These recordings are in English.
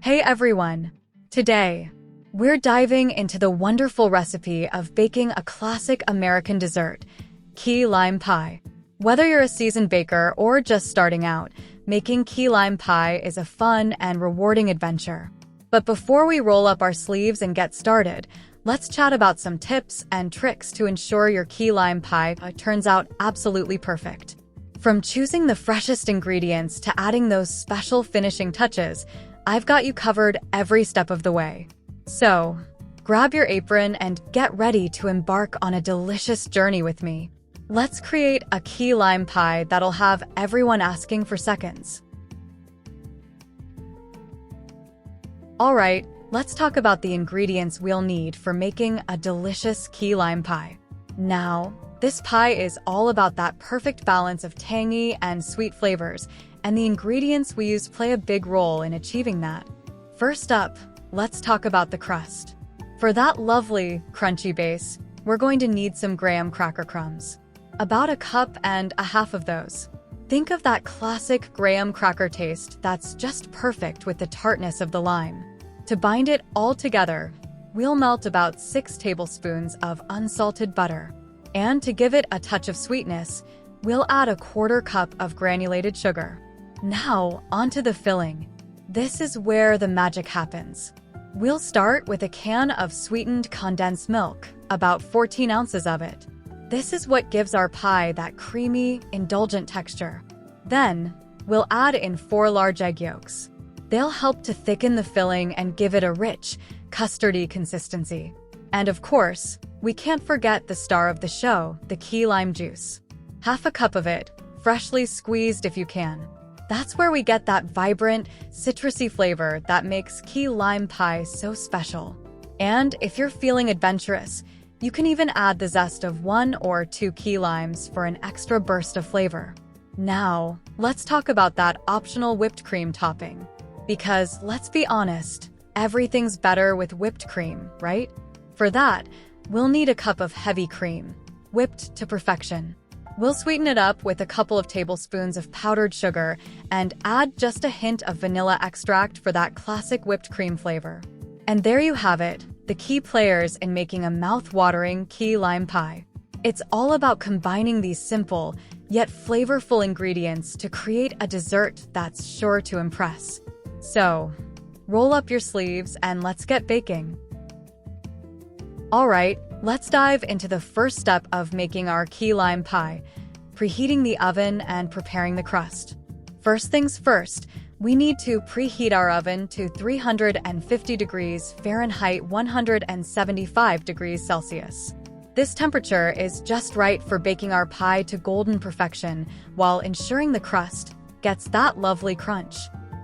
Hey everyone! Today, we're diving into the wonderful recipe of baking a classic American dessert, key lime pie. Whether you're a seasoned baker or just starting out, making key lime pie is a fun and rewarding adventure. But before we roll up our sleeves and get started, let's chat about some tips and tricks to ensure your key lime pie turns out absolutely perfect. From choosing the freshest ingredients to adding those special finishing touches, I've got you covered every step of the way. So, grab your apron and get ready to embark on a delicious journey with me. Let's create a key lime pie that'll have everyone asking for seconds. Alright, let's talk about the ingredients we'll need for making a delicious key lime pie. Now, this pie is all about that perfect balance of tangy and sweet flavors, and the ingredients we use play a big role in achieving that. First up, let's talk about the crust. For that lovely, crunchy base, we're going to need some graham cracker crumbs. About 1.5 cups of those. Think of that classic graham cracker taste that's just perfect with the tartness of the lime. To bind it all together, we'll melt about 6 tablespoons of unsalted butter. And to give it a touch of sweetness, we'll add 1/4 cup of granulated sugar. Now, onto the filling. This is where the magic happens. We'll start with a can of sweetened condensed milk, about 14 ounces of it. This is what gives our pie that creamy, indulgent texture. Then, we'll add in 4 large egg yolks. They'll help to thicken the filling and give it a rich, custardy consistency. And of course, we can't forget the star of the show, the key lime juice. 1/2 cup of it, freshly squeezed if you can. That's where we get that vibrant, citrusy flavor that makes key lime pie so special. And if you're feeling adventurous, you can even add the zest of 1 or 2 key limes for an extra burst of flavor. Now, let's talk about that optional whipped cream topping. Because, let's be honest, everything's better with whipped cream, right? For that, we'll need 1 cup of heavy cream, whipped to perfection. We'll sweeten it up with a couple of tablespoons of powdered sugar and add just a hint of vanilla extract for that classic whipped cream flavor. And there you have it, the key players in making a mouth-watering key lime pie. It's all about combining these simple, yet flavorful ingredients to create a dessert that's sure to impress. So, roll up your sleeves and let's get baking. Alright, let's dive into the first step of making our key lime pie, preheating the oven and preparing the crust. First things first, we need to preheat our oven to 350 degrees Fahrenheit, 175 degrees Celsius. This temperature is just right for baking our pie to golden perfection while ensuring the crust gets that lovely crunch.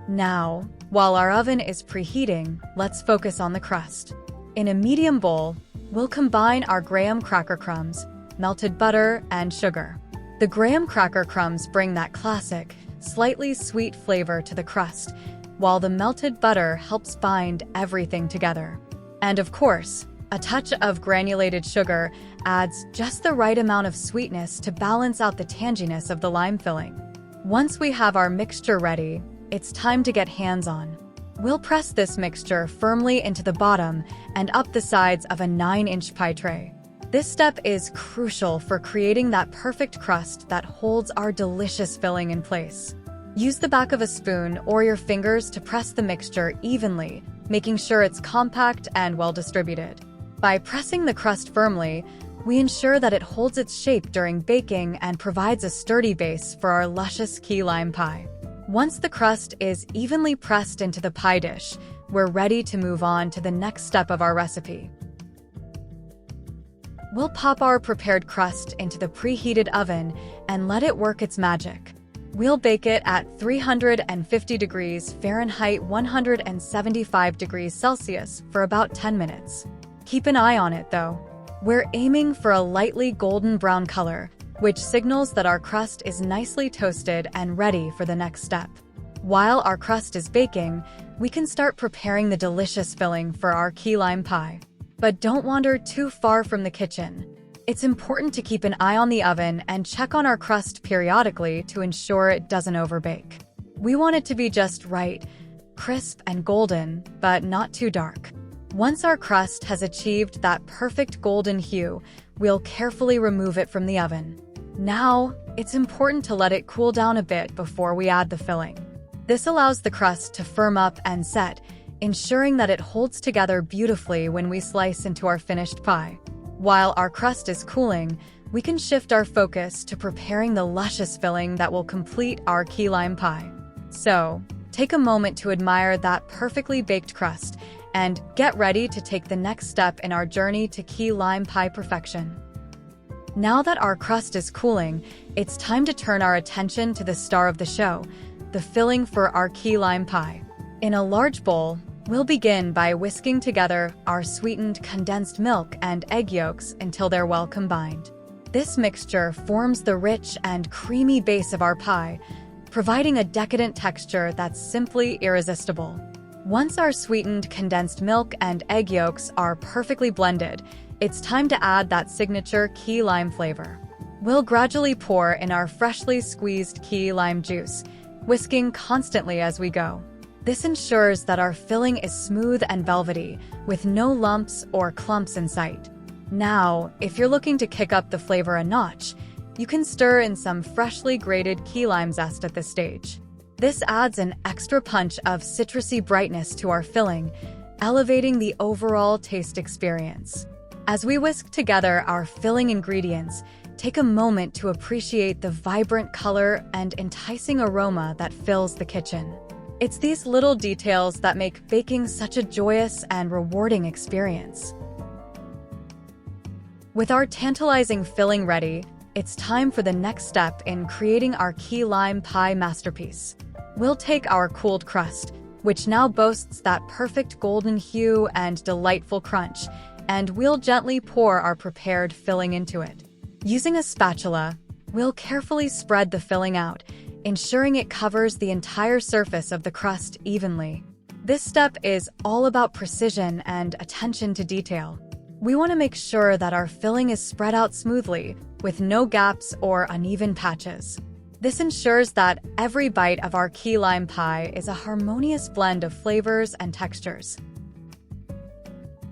Now, while our oven is preheating, let's focus on the crust. In a medium bowl, we'll combine our graham cracker crumbs, melted butter, and sugar. The graham cracker crumbs bring that classic, slightly sweet flavor to the crust, while the melted butter helps bind everything together. And of course, a touch of granulated sugar adds just the right amount of sweetness to balance out the tanginess of the lime filling. Once we have our mixture ready, it's time to get hands-on. We'll press this mixture firmly into the bottom and up the sides of a 9-inch pie tray. This step is crucial for creating that perfect crust that holds our delicious filling in place. Use the back of a spoon or your fingers to press the mixture evenly, making sure it's compact and well distributed. By pressing the crust firmly, we ensure that it holds its shape during baking and provides a sturdy base for our luscious key lime pie. Once the crust is evenly pressed into the pie dish, we're ready to move on to the next step of our recipe. We'll pop our prepared crust into the preheated oven and let it work its magic. We'll bake it at 350 degrees Fahrenheit, 175 degrees Celsius for about 10 minutes. Keep an eye on it though. We're aiming for a lightly golden brown color, which signals that our crust is nicely toasted and ready for the next step. While our crust is baking, we can start preparing the delicious filling for our key lime pie. But don't wander too far from the kitchen. It's important to keep an eye on the oven and check on our crust periodically to ensure it doesn't overbake. We want it to be just right, crisp and golden, but not too dark. Once our crust has achieved that perfect golden hue, we'll carefully remove it from the oven. Now, it's important to let it cool down a bit before we add the filling. This allows the crust to firm up and set, ensuring that it holds together beautifully when we slice into our finished pie. While our crust is cooling, we can shift our focus to preparing the luscious filling that will complete our key lime pie. So, take a moment to admire that perfectly baked crust and get ready to take the next step in our journey to key lime pie perfection. Now that our crust is cooling, it's time to turn our attention to the star of the show, the filling for our key lime pie. In a large bowl, we'll begin by whisking together our sweetened condensed milk and egg yolks until they're well combined. This mixture forms the rich and creamy base of our pie, providing a decadent texture that's simply irresistible. Once our sweetened condensed milk and egg yolks are perfectly blended, it's time to add that signature key lime flavor. We'll gradually pour in our freshly squeezed key lime juice, whisking constantly as we go. This ensures that our filling is smooth and velvety, with no lumps or clumps in sight. Now, if you're looking to kick up the flavor a notch, you can stir in some freshly grated key lime zest at this stage. This adds an extra punch of citrusy brightness to our filling, elevating the overall taste experience. As we whisk together our filling ingredients, take a moment to appreciate the vibrant color and enticing aroma that fills the kitchen. It's these little details that make baking such a joyous and rewarding experience. With our tantalizing filling ready, it's time for the next step in creating our key lime pie masterpiece. We'll take our cooled crust, which now boasts that perfect golden hue and delightful crunch, and we'll gently pour our prepared filling into it. Using a spatula, we'll carefully spread the filling out, ensuring it covers the entire surface of the crust evenly. This step is all about precision and attention to detail. We want to make sure that our filling is spread out smoothly, with no gaps or uneven patches. This ensures that every bite of our key lime pie is a harmonious blend of flavors and textures.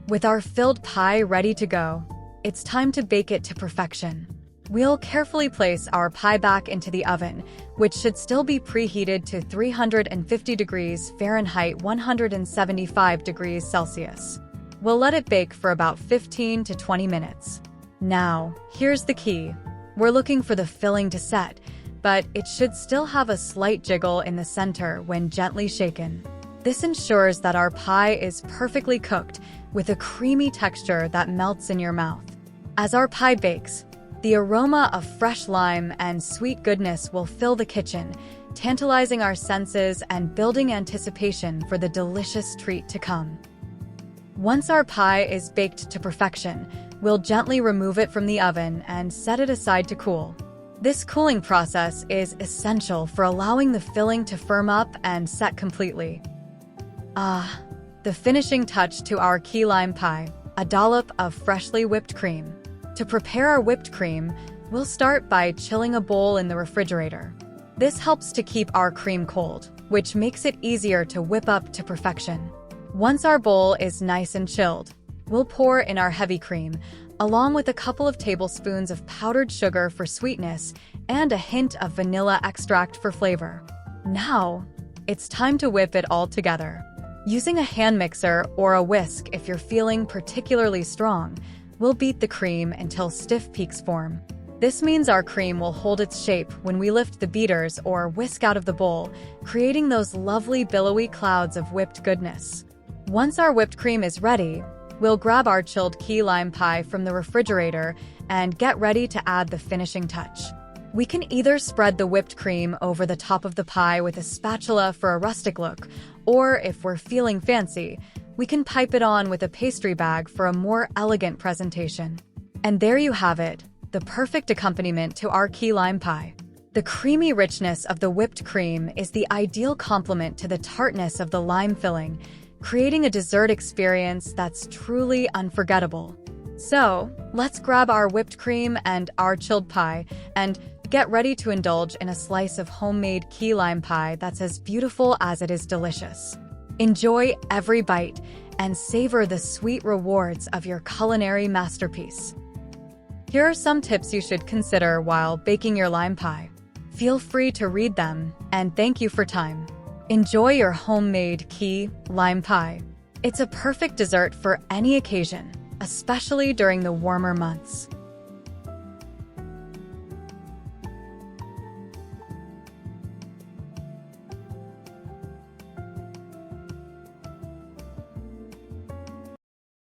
With our filled pie ready to go, it's time to bake it to perfection. We'll carefully place our pie back into the oven, which should still be preheated to 350 degrees Fahrenheit 175 degrees Celsius. We'll let it bake for about 15 to 20 minutes. Now, here's the key. We're looking for the filling to set, but it should still have a slight jiggle in the center when gently shaken. This ensures that our pie is perfectly cooked, with a creamy texture that melts in your mouth. As our pie bakes, the aroma of fresh lime and sweet goodness will fill the kitchen, tantalizing our senses and building anticipation for the delicious treat to come. Once our pie is baked to perfection, we'll gently remove it from the oven and set it aside to cool. This cooling process is essential for allowing the filling to firm up and set completely. The finishing touch to our key lime pie, a dollop of freshly whipped cream. To prepare our whipped cream, we'll start by chilling a bowl in the refrigerator. This helps to keep our cream cold, which makes it easier to whip up to perfection. Once our bowl is nice and chilled, we'll pour in our heavy cream, along with a couple of tablespoons of powdered sugar for sweetness and a hint of vanilla extract for flavor. Now, it's time to whip it all together. Using a hand mixer or a whisk if you're feeling particularly strong, we'll beat the cream until stiff peaks form. This means our cream will hold its shape when we lift the beaters or whisk out of the bowl, creating those lovely billowy clouds of whipped goodness. Once our whipped cream is ready, we'll grab our chilled key lime pie from the refrigerator and get ready to add the finishing touch. We can either spread the whipped cream over the top of the pie with a spatula for a rustic look, or if we're feeling fancy, we can pipe it on with a pastry bag for a more elegant presentation. And there you have it, the perfect accompaniment to our key lime pie. The creamy richness of the whipped cream is the ideal complement to the tartness of the lime filling, creating a dessert experience that's truly unforgettable. So, let's grab our whipped cream and our chilled pie and get ready to indulge in a slice of homemade key lime pie that's as beautiful as it is delicious. Enjoy every bite and savor the sweet rewards of your culinary masterpiece. Here are some tips you should consider while baking your lime pie. Feel free to read them, and thank you for time. Enjoy your homemade key lime pie. It's a perfect dessert for any occasion, especially during the warmer months.